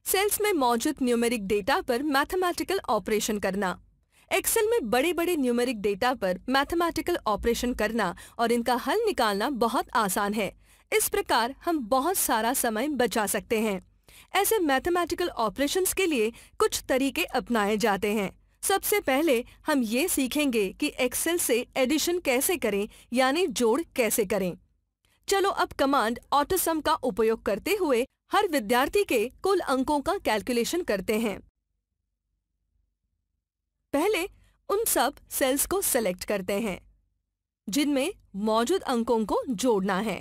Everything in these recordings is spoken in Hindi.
सेल्स में मौजूद न्यूमेरिक डेटा पर मैथमेटिकल ऑपरेशन करना। एक्सेल में बड़े बड़े न्यूमेरिक डेटा पर मैथमेटिकल ऑपरेशन करना और इनका हल निकालना बहुत आसान है। इस प्रकार हम बहुत सारा समय बचा सकते हैं। ऐसे मैथमेटिकल ऑपरेशंस के लिए कुछ तरीके अपनाए जाते हैं। सबसे पहले हम ये सीखेंगे कि एक्सेल से एडिशन कैसे करें, यानी जोड़ कैसे करें। चलो अब कमांड ऑटोसम का उपयोग करते हुए हर विद्यार्थी के कुल अंकों का कैलकुलेशन करते हैं। पहले उन सब सेल्स को सेलेक्ट करते हैं जिनमें मौजूद अंकों को जोड़ना है।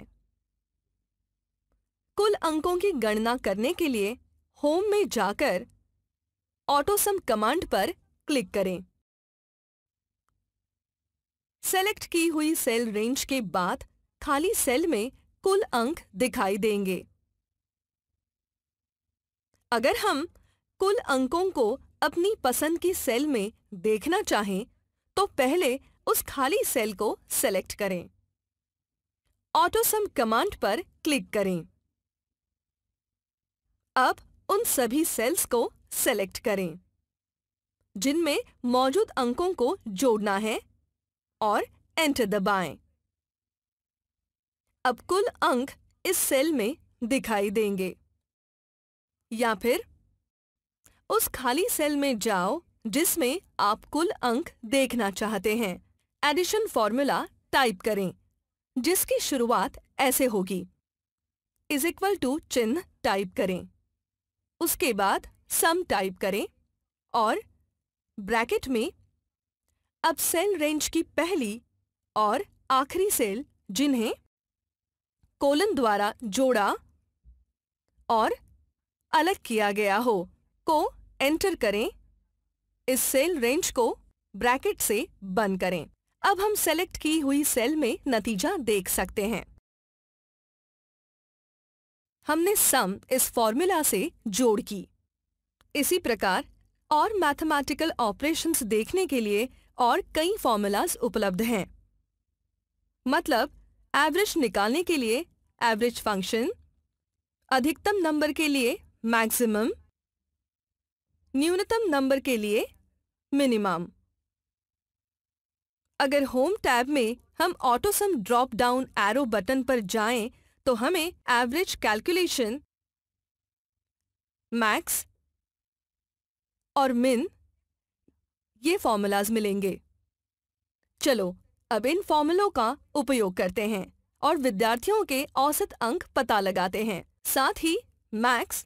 कुल अंकों की गणना करने के लिए होम में जाकर ऑटोसम कमांड पर क्लिक करें। सेलेक्ट की हुई सेल रेंज के बाद खाली सेल में कुल अंक दिखाई देंगे। अगर हम कुल अंकों को अपनी पसंद की सेल में देखना चाहें तो पहले उस खाली सेल को सेलेक्ट करें। ऑटोसम कमांड पर क्लिक करें। अब उन सभी सेल्स को सेलेक्ट करें जिनमें मौजूद अंकों को जोड़ना है और एंटर दबाएं। अब कुल अंक इस सेल में दिखाई देंगे। या फिर उस खाली सेल में जाओ जिसमें आप कुल अंक देखना चाहते हैं। एडिशन फॉर्मूला टाइप करें जिसकी शुरुआत ऐसे होगी, इज इक्वल टू चिन्ह टाइप करें, उसके बाद सम टाइप करें और ब्रैकेट में अब सेल रेंज की पहली और आखिरी सेल जिन्हें कोलन द्वारा जोड़ा और अलग किया गया हो को एंटर करें। इस सेल रेंज को ब्रैकेट से बंद करें। अब हम सेलेक्ट की हुई सेल में नतीजा देख सकते हैं। हमने सम इस फॉर्मूला से जोड़ की। इसी प्रकार और मैथमेटिकल ऑपरेशंस देखने के लिए और कई फॉर्मूलाज उपलब्ध हैं। मतलब एवरेज निकालने के लिए एवरेज फंक्शन, अधिकतम नंबर के लिए मैक्सिमम, न्यूनतम नंबर के लिए मिनिमम। अगर होम टैब में हम AutoSum drop down arrow button पर जाएं तो हमें एवरेज कैलकुलेशन, मैक्स और मिन ये फॉर्मूलाज मिलेंगे। चलो अब इन फॉर्मूलों का उपयोग करते हैं और विद्यार्थियों के औसत अंक पता लगाते हैं। साथ ही मैक्स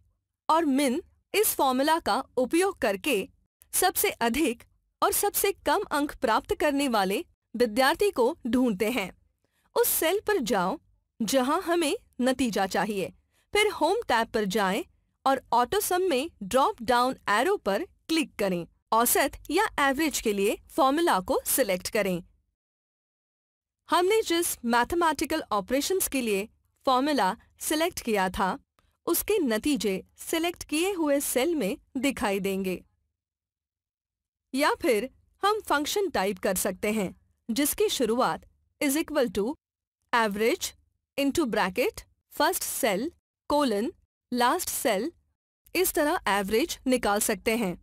और मिन इस फॉर्मूला का उपयोग करके सबसे अधिक और सबसे कम अंक प्राप्त करने वाले विद्यार्थी को ढूंढते हैं। उस सेल पर जाओ जहां हमें नतीजा चाहिए, फिर होम टैब पर जाएं और ऑटोसम में ड्रॉप डाउन एरो पर क्लिक करें। औसत या एवरेज के लिए फॉर्मूला को सिलेक्ट करें। हमने जिस मैथमेटिकल ऑपरेशंस के लिए फॉर्मूला सिलेक्ट किया था उसके नतीजे सिलेक्ट किए हुए सेल में दिखाई देंगे। या फिर हम फंक्शन टाइप कर सकते हैं जिसकी शुरुआत is equal to average into bracket first cell colon last cell. इस तरह एवरेज निकाल सकते हैं।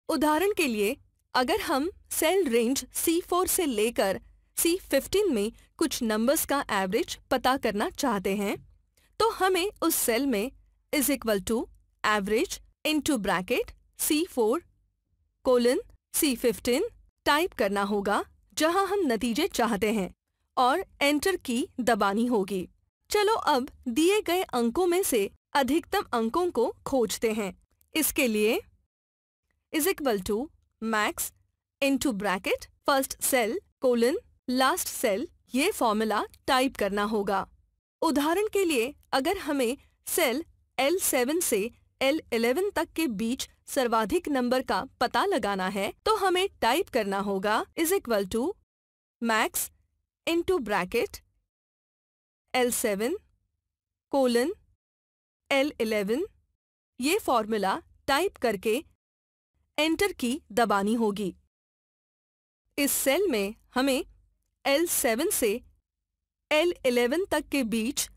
उदाहरण के लिए अगर हम सेल रेंज C4 से लेकर C15 में कुछ नंबर्स का एवरेज पता करना चाहते हैं तो हमें उस सेल में is equal to average into bracket C4 colon C15 type करना होगा जहां हम नतीजे चाहते हैं और एंटर की दबानी होगी। चलो अब दिए गए अंकों में से अधिकतम अंकों को खोजते हैं। इसके लिए is equal to max into bracket first cell colon last cell ये फॉर्मूला टाइप करना होगा। उदाहरण के लिए अगर हमें सेल L7 से L11 तक के बीच सर्वाधिक नंबर का पता लगाना है तो हमें टाइप करना होगा is equal to max into bracket L7 colon L11। ये फॉर्मूला टाइप करके एंटर की दबानी होगी। इस सेल में हमें L7 से L11 तक के बीच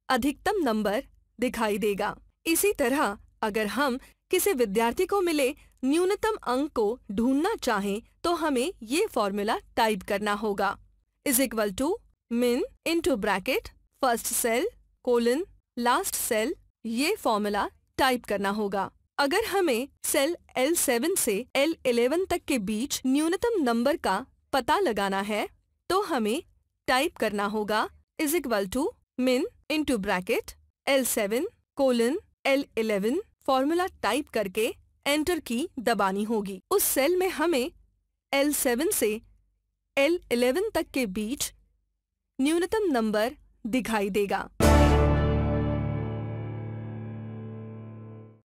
अधिकतम नंबर दिखाई देगा। इसी तरह अगर हम किसी विद्यार्थी को मिले न्यूनतम अंक को ढूंढना चाहें तो हमें ये फॉर्मूला टाइप करना होगा। Is equal to min into bracket first cell colon last cell. ये फॉर्मूला टाइप करना होगा। अगर हमें सेल L7 से L11 तक के बीच न्यूनतम नंबर का पता लगाना है तो हमें टाइप करना होगा is equal to min into bracket L7 colon L11। Formula type करके एंटर की दबानी होगी। उस सेल में हमें L7 से L11 तक के बीच न्यूनतम नंबर दिखाई देगा।